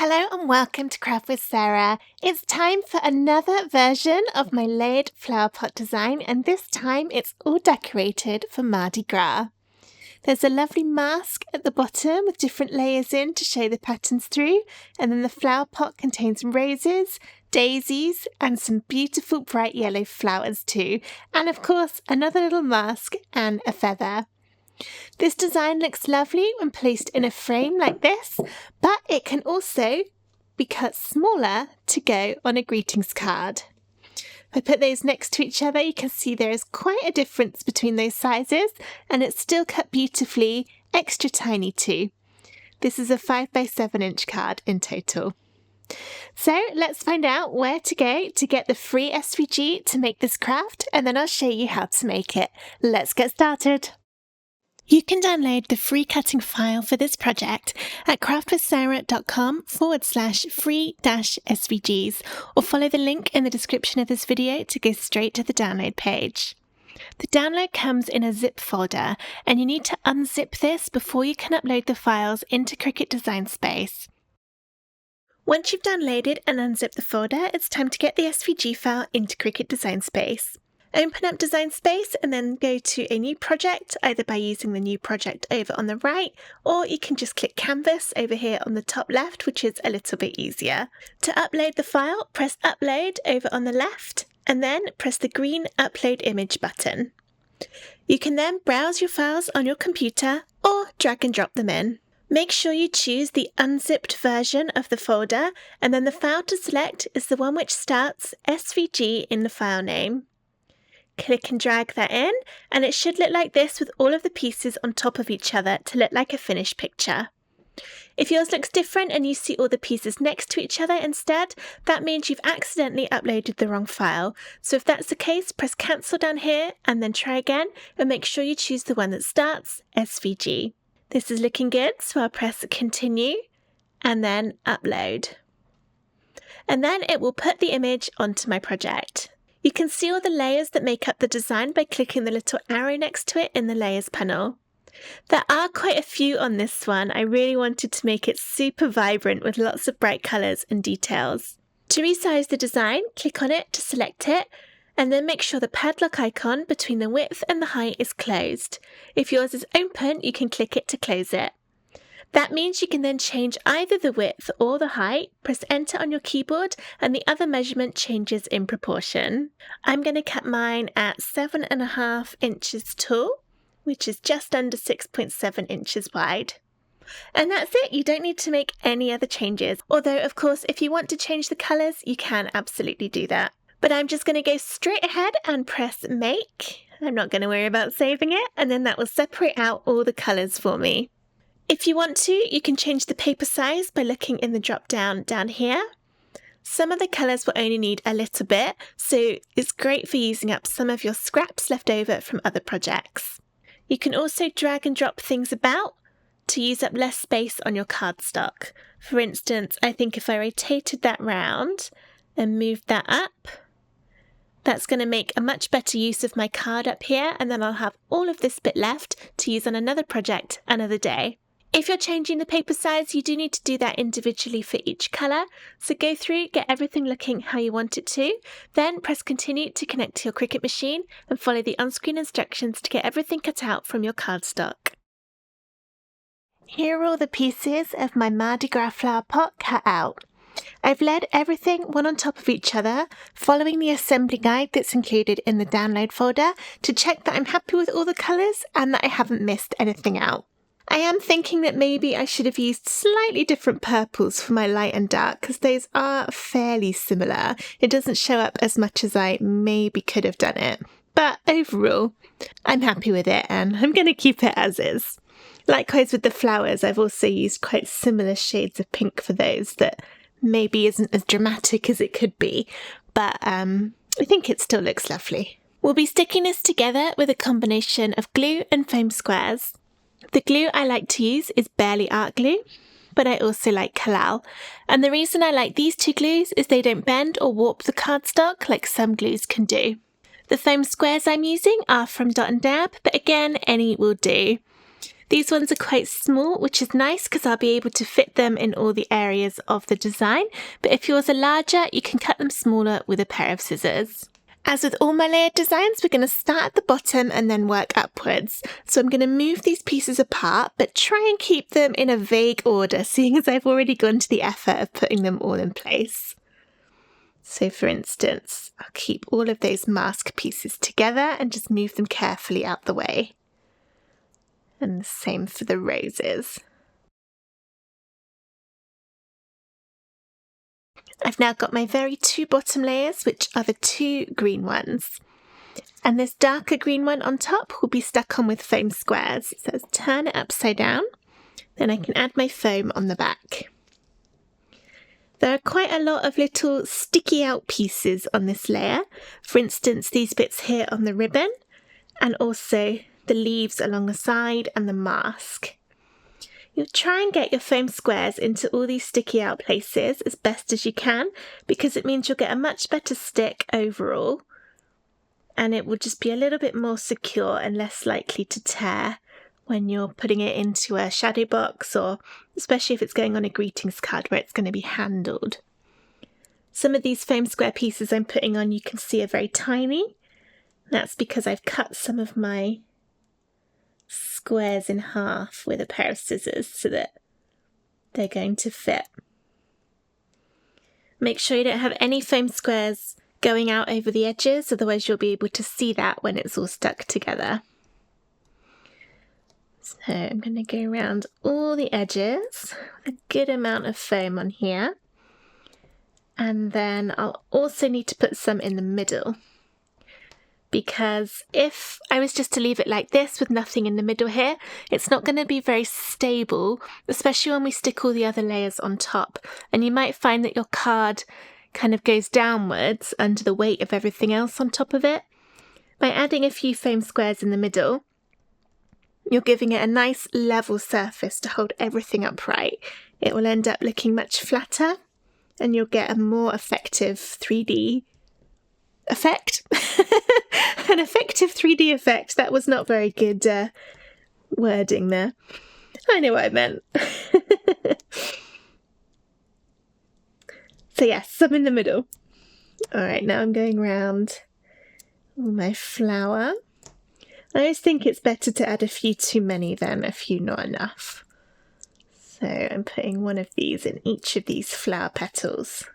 Hello and welcome to Craft with Sarah. It's time for another version of my layered flower pot design, and this time it's all decorated for Mardi Gras. There's a lovely mask at the bottom with different layers in to show the patterns through, and then the flower pot contains roses, daisies, and some beautiful bright yellow flowers too, and of course another little mask and a feather. This design looks lovely when placed in a frame like this, but it can also be cut smaller to go on a greetings card. If I put those next to each other, you can see there is quite a difference between those sizes, and it's still cut beautifully, extra tiny too. This is a 5x7 inch card in total. So let's find out where to go to get the free SVG to make this craft, and then I'll show you how to make it. Let's get started. You can download the free cutting file for this project at craftwithsarah.com/free-SVGs, or follow the link in the description of this video to go straight to the download page. The download comes in a zip folder, and you need to unzip this before you can upload the files into Cricut Design Space. Once you've downloaded and unzipped the folder, it's time to get the SVG file into Cricut Design Space. Open up Design Space and then go to a new project, either by using the new project over on the right, or you can just click Canvas over here on the top left, which is a little bit easier. To upload the file, press Upload over on the left, and then press the green Upload Image button. You can then browse your files on your computer or drag and drop them in. Make sure you choose the unzipped version of the folder, and then the file to select is the one which starts SVG in the file name. Click and drag that in, and it should look like this with all of the pieces on top of each other to look like a finished picture. If yours looks different and you see all the pieces next to each other instead, that means you've accidentally uploaded the wrong file. So if that's the case, press cancel down here and then try again, and make sure you choose the one that starts SVG. This is looking good, so I'll press continue and then upload. And then it will put the image onto my project. You can see all the layers that make up the design by clicking the little arrow next to it in the Layers panel. There are quite a few on this one. I really wanted to make it super vibrant with lots of bright colours and details. To resize the design, click on it to select it, and then make sure the padlock icon between the width and the height is closed. If yours is open, you can click it to close it. That means you can then change either the width or the height, press enter on your keyboard, and the other measurement changes in proportion. I'm going to cut mine at 7.5 inches tall, which is just under 6.7 inches wide. And that's it, you don't need to make any other changes, although of course if you want to change the colours, you can absolutely do that. But I'm just going to go straight ahead and press make. I'm not going to worry about saving it, and then that will separate out all the colours for me. If you want to, you can change the paper size by looking in the drop down here. Some of the colours will only need a little bit, so it's great for using up some of your scraps left over from other projects. You can also drag and drop things about to use up less space on your cardstock. For instance, I think if I rotated that round and moved that up, that's going to make a much better use of my card up here, and then I'll have all of this bit left to use on another project another day. If you're changing the paper size, you do need to do that individually for each colour. So go through, get everything looking how you want it to, then press continue to connect to your Cricut machine and follow the on-screen instructions to get everything cut out from your cardstock. Here are all the pieces of my Mardi Gras flower pot cut out. I've laid everything one on top of each other, following the assembly guide that's included in the download folder to check that I'm happy with all the colours and that I haven't missed anything out. I am thinking that maybe I should have used slightly different purples for my light and dark, because those are fairly similar. It doesn't show up as much as I maybe could have done it. But overall, I'm happy with it and I'm going to keep it as is. Likewise with the flowers, I've also used quite similar shades of pink for those that maybe isn't as dramatic as it could be, but I think it still looks lovely. We'll be sticking this together with a combination of glue and foam squares. The glue I like to use is Bearly Art Glue, but I also like Collall. And the reason I like these two glues is they don't bend or warp the cardstock like some glues can do. The foam squares I'm using are from Dot and Dab, but again, any will do. These ones are quite small, which is nice because I'll be able to fit them in all the areas of the design, but if yours are larger, you can cut them smaller with a pair of scissors. As with all my layered designs, we're going to start at the bottom and then work upwards. So I'm going to move these pieces apart, but try and keep them in a vague order, seeing as I've already gone to the effort of putting them all in place. So for instance, I'll keep all of those mask pieces together and just move them carefully out the way. And the same for the roses. I've now got my very two bottom layers, which are the two green ones. And this darker green one on top will be stuck on with foam squares. So let's turn it upside down. Then I can add my foam on the back. There are quite a lot of little sticky out pieces on this layer. For instance, these bits here on the ribbon, and also the leaves along the side and the mask. You'll try and get your foam squares into all these sticky out places as best as you can, because it means you'll get a much better stick overall, and it will just be a little bit more secure and less likely to tear when you're putting it into a shadow box, or especially if it's going on a greetings card where it's going to be handled. Some of these foam square pieces I'm putting on, you can see, are very tiny. That's because I've cut some of my squares in half with a pair of scissors so that they're going to fit. Make sure you don't have any foam squares going out over the edges, otherwise you'll be able to see that when it's all stuck together. So I'm going to go around all the edges with a good amount of foam on here, and then I'll also need to put some in the middle, because if I was just to leave it like this with nothing in the middle here, it's not going to be very stable, especially when we stick all the other layers on top. And you might find that your card kind of goes downwards under the weight of everything else on top of it. By adding a few foam squares in the middle, you're giving it a nice level surface to hold everything upright. It will end up looking much flatter, and you'll get a more effective 3D effect. An effective 3D effect. That was not very good wording there. I know what I meant. So yes, some in the middle. Alright, now I'm going around my flower. I always think it's better to add a few too many than a few not enough. So I'm putting one of these in each of these flower petals.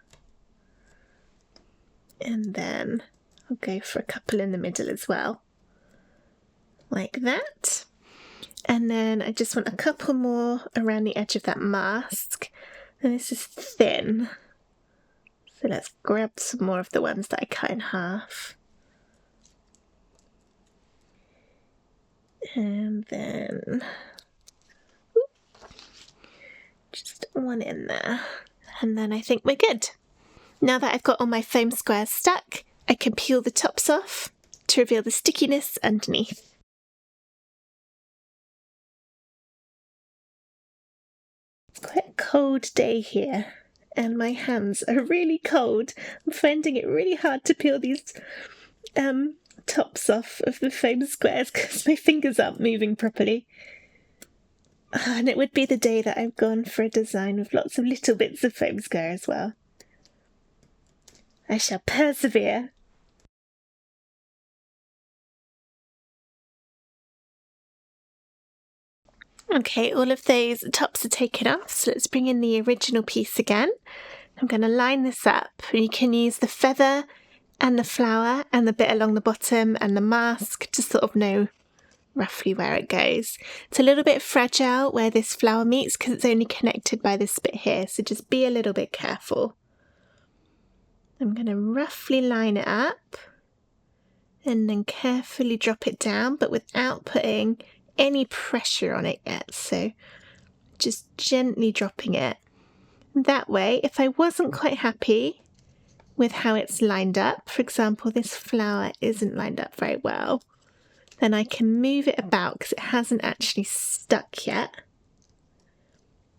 And then I'll go for a couple in the middle as well, like that. And then I just want a couple more around the edge of that mask. And this is thin, so let's grab some more of the ones that I cut in half. And then just one in there. And then I think we're good. Now that I've got all my foam squares stuck, I can peel the tops off to reveal the stickiness underneath. It's quite a cold day here, and my hands are really cold. I'm finding it really hard to peel these tops off of the foam squares because my fingers aren't moving properly. And it would be the day that I've gone for a design with lots of little bits of foam square as well. I shall persevere. Okay, all of those tops are taken off, so let's bring in the original piece again. I'm going to line this up, and you can use the feather and the flower and the bit along the bottom and the mask to sort of know roughly where it goes. It's a little bit fragile where this flower meets because it's only connected by this bit here, so just be a little bit careful. I'm going to roughly line it up and then carefully drop it down, but without putting any pressure on it yet, so just gently dropping it. That way, if I wasn't quite happy with how it's lined up, for example, this flower isn't lined up very well, then I can move it about because it hasn't actually stuck yet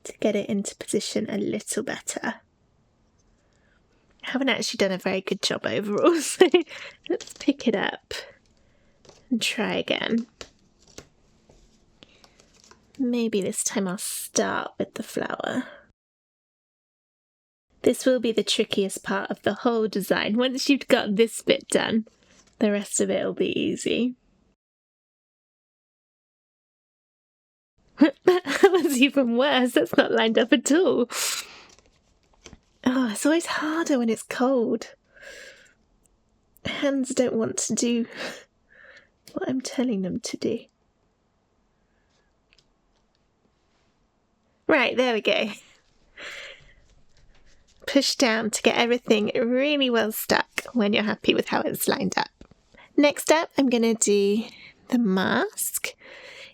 to get it into position a little better. I haven't actually done a very good job overall, so let's pick it up and try again. Maybe this time I'll start with the flower. This will be the trickiest part of the whole design. Once you've got this bit done, the rest of it will be easy. That was even worse. That's not lined up at all. Oh, it's always harder when it's cold. Hands don't want to do what I'm telling them to do. Right, there we go. Push down to get everything really well stuck when you're happy with how it's lined up. Next up, I'm going to do the mask.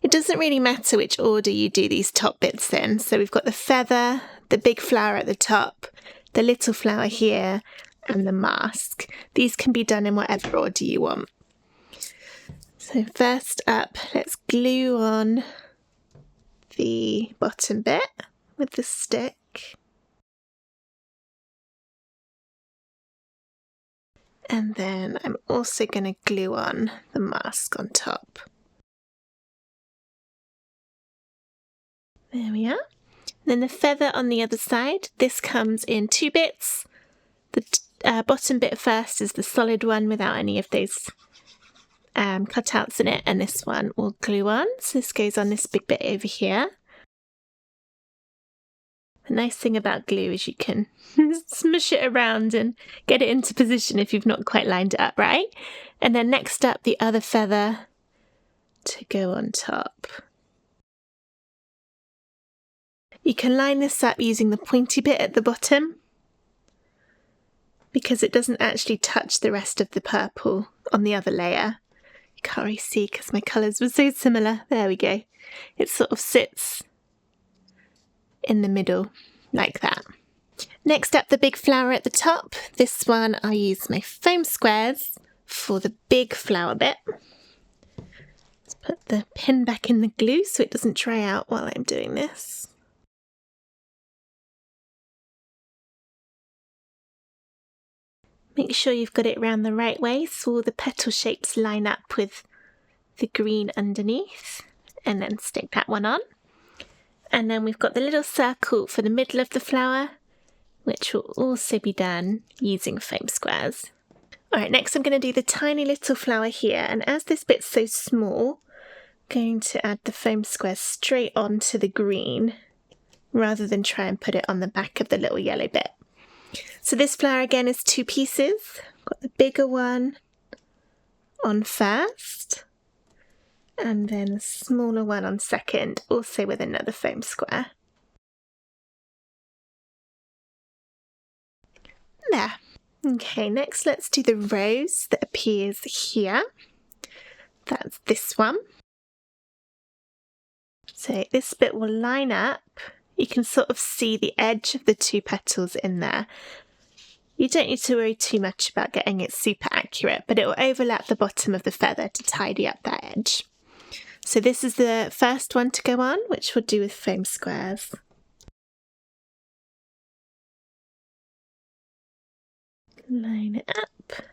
It doesn't really matter which order you do these top bits in. So we've got the feather, the big flower at the top, the little flower here, and the mask. These can be done in whatever order you want. So first up, let's glue on the bottom bit with the stick. And then I'm also going to glue on the mask on top. There we are. Then the feather on the other side, this comes in two bits. The bottom bit first is the solid one without any of those cutouts in it, and this one will glue on. So this goes on this big bit over here. The nice thing about glue is you can smush it around and get it into position if you've not quite lined it up right. And then next up, the other feather to go on top. You can line this up using the pointy bit at the bottom because it doesn't actually touch the rest of the purple on the other layer. You can't really see because my colours were so similar. There we go. It sort of sits in the middle like that. Next up, the big flower at the top. This one I use my foam squares for the big flower bit. Let's put the pin back in the glue so it doesn't dry out while I'm doing this. Make sure you've got it round the right way so all the petal shapes line up with the green underneath, and then stick that one on. And then we've got the little circle for the middle of the flower, which will also be done using foam squares. Alright, next I'm going to do the tiny little flower here, and as this bit's so small, I'm going to add the foam squares straight onto the green, rather than try and put it on the back of the little yellow bit. So this flower again is two pieces. I've got the bigger one on first, and then the smaller one on second, also with another foam square. There. Okay, next let's do the rose that appears here. That's this one. So this bit will line up. You can sort of see the edge of the two petals in there. You don't need to worry too much about getting it super accurate, but it will overlap the bottom of the feather to tidy up that edge. So this is the first one to go on, which we'll do with foam squares. Line it up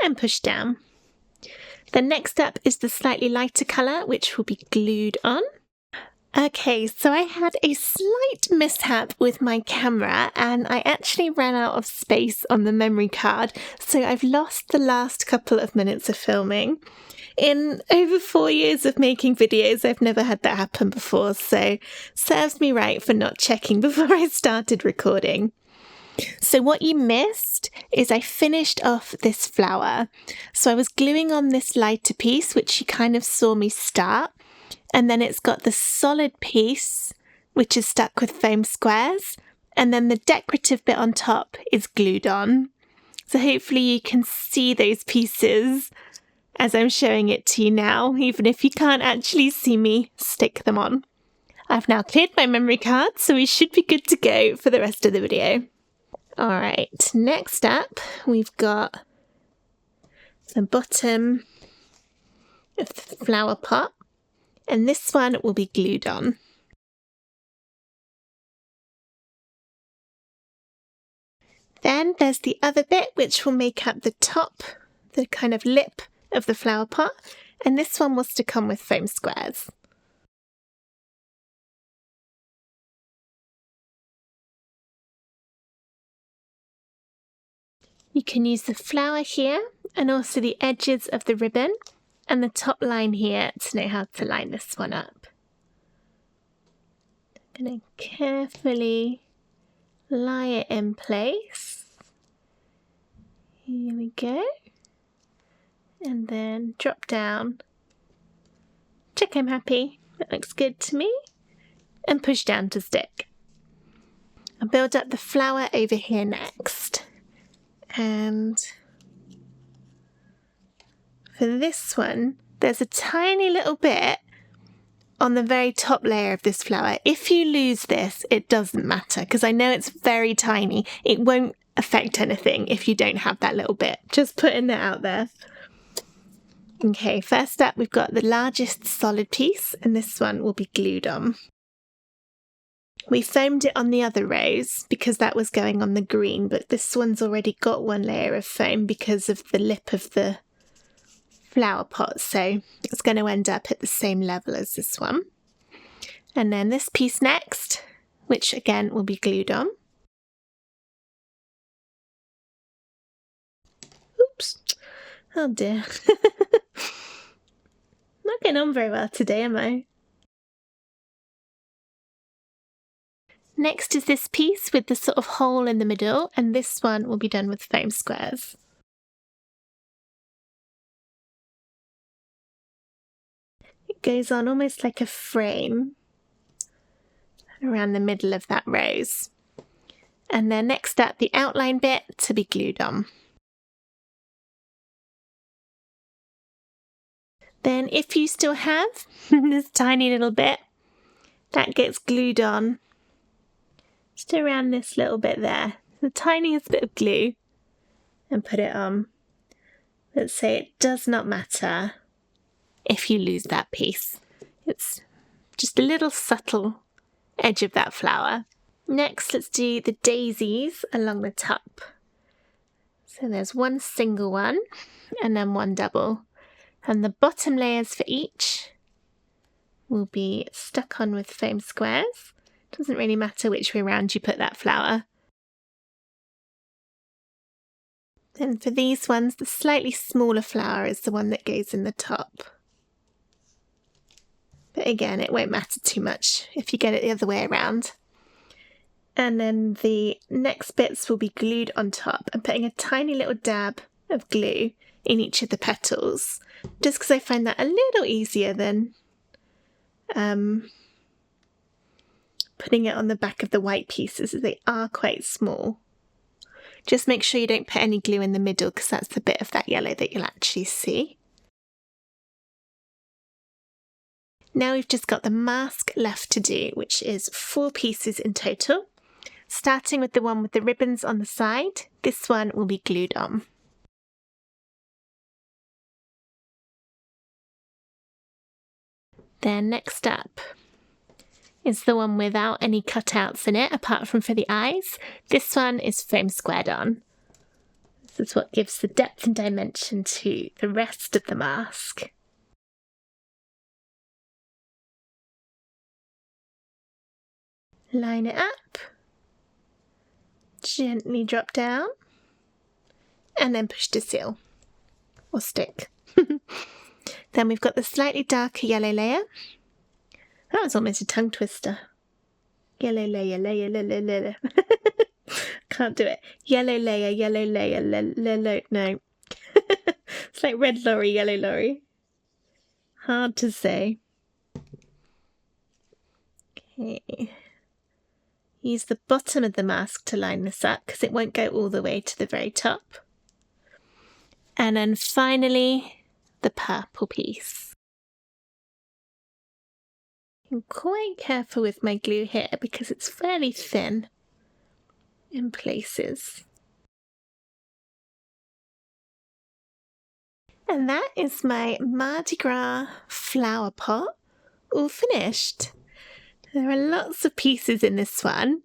and push down. Then next up is the slightly lighter colour, which will be glued on. Okay, so I had a slight mishap with my camera and I actually ran out of space on the memory card, so I've lost the last couple of minutes of filming. In over 4 years of making videos, I've never had that happen before, so serves me right for not checking before I started recording. So what you missed is I finished off this flower. So I was gluing on this lighter piece, which you kind of saw me start. And then it's got the solid piece, which is stuck with foam squares. And then the decorative bit on top is glued on. So hopefully you can see those pieces as I'm showing it to you now, even if you can't actually see me stick them on. I've now cleared my memory card, so we should be good to go for the rest of the video. Alright, next up we've got the bottom of the flower pot, and this one will be glued on. Then there's the other bit which will make up the top, the kind of lip of the flower pot, and this one was to come with foam squares. You can use the flower here and also the edges of the ribbon and the top line here to know how to line this one up. I'm going to carefully lie it in place. Here we go. And then drop down. Check I'm happy. That looks good to me. And push down to stick. I'll build up the flower over here next. And for this one, there's a tiny little bit on the very top layer of this flower. If you lose this, it doesn't matter, because I know it's very tiny. It won't affect anything if you don't have that little bit. Just putting that out there. Okay, first up we've got the largest solid piece, and this one will be glued on. We foamed it on the other rows because that was going on the green, but this one's already got one layer of foam because of the lip of the flower pot, so it's going to end up at the same level as this one. And then this piece next, which again will be glued on. Oops. Oh dear. Not getting on very well today, am I? Next is this piece with the sort of hole in the middle, and this one will be done with foam squares. It goes on almost like a frame around the middle of that rose. And then next up, the outline bit to be glued on. Then if you still have this tiny little bit, that gets glued on just around this little bit there, the tiniest bit of glue, and put it on. Let's say it does not matter if you lose that piece. It's just a little subtle edge of that flower. Next, let's do the daisies along the top. So there's one single one and then one double. And the bottom layers for each will be stuck on with foam squares. Doesn't really matter which way around you put that flower. Then for these ones, the slightly smaller flower is the one that goes in the top. But again, it won't matter too much if you get it the other way around. And then the next bits will be glued on top. I'm putting a tiny little dab of glue in each of the petals, just because I find that a little easier than putting it on the back of the white pieces, as they are quite small. Just make sure you don't put any glue in the middle, because that's the bit of that yellow that you'll actually see. Now we've just got the mask left to do, which is 4 pieces in total. Starting with the one with the ribbons on the side, this one will be glued on. Then next up is the one without any cutouts in it, apart from for the eyes. This one is foam squared on. This is what gives the depth and dimension to the rest of the mask. Line it up, gently drop down, and then push to seal, or stick. Then we've got the slightly darker yellow layer. That was almost a tongue twister. Yellow layer, layer, layer, layer. Can't do it. Yellow layer, no. It's like red lorry, yellow lorry. Hard to say. Okay. Use the bottom of the mask to line this up, because it won't go all the way to the very top. And then finally, the purple piece. I'm quite careful with my glue here because it's fairly thin in places. And that is my Mardi Gras flower pot all finished. There are lots of pieces in this one.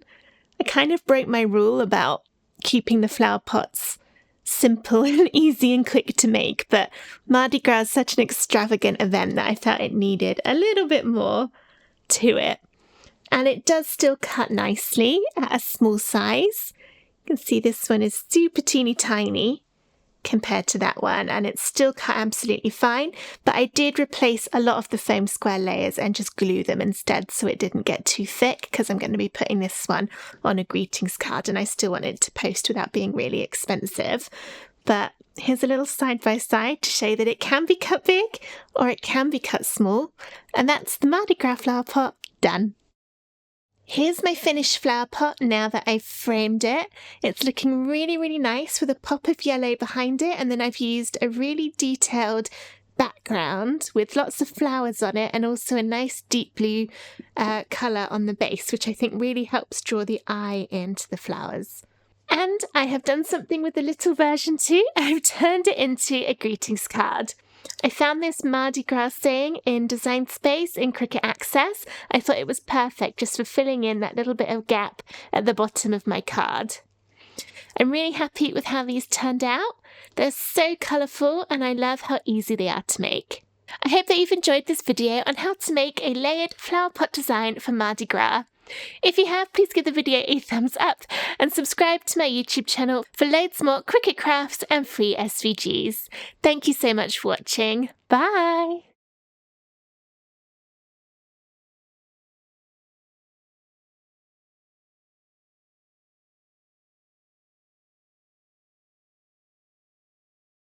I kind of broke my rule about keeping the flower pots simple and easy and quick to make, but Mardi Gras is such an extravagant event that I felt it needed a little bit more to it. And it does still cut nicely at a small size. You can see this one is super teeny tiny compared to that one, and it's still cut absolutely fine, but I did replace a lot of the foam square layers and just glue them instead so it didn't get too thick, because I'm going to be putting this one on a greetings card and I still wanted to post without being really expensive. But here's a little side by side to show that it can be cut big or it can be cut small, and that's the Mardi Gras flower pot done. Here's my finished flower pot now that I've framed it. It's looking really, really nice with a pop of yellow behind it, and then I've used a really detailed background with lots of flowers on it and also a nice deep blue colour on the base, which I think really helps draw the eye into the flowers. And I have done something with the little version too. I've turned it into a greetings card. I found this Mardi Gras saying in Design Space in Cricut Access. I thought it was perfect just for filling in that little bit of gap at the bottom of my card. I'm really happy with how these turned out. They're so colourful and I love how easy they are to make. I hope that you've enjoyed this video on how to make a layered flower pot design for Mardi Gras. If you have, please give the video a thumbs up and subscribe to my YouTube channel for loads more Cricut crafts and free SVGs. Thank you so much for watching. Bye!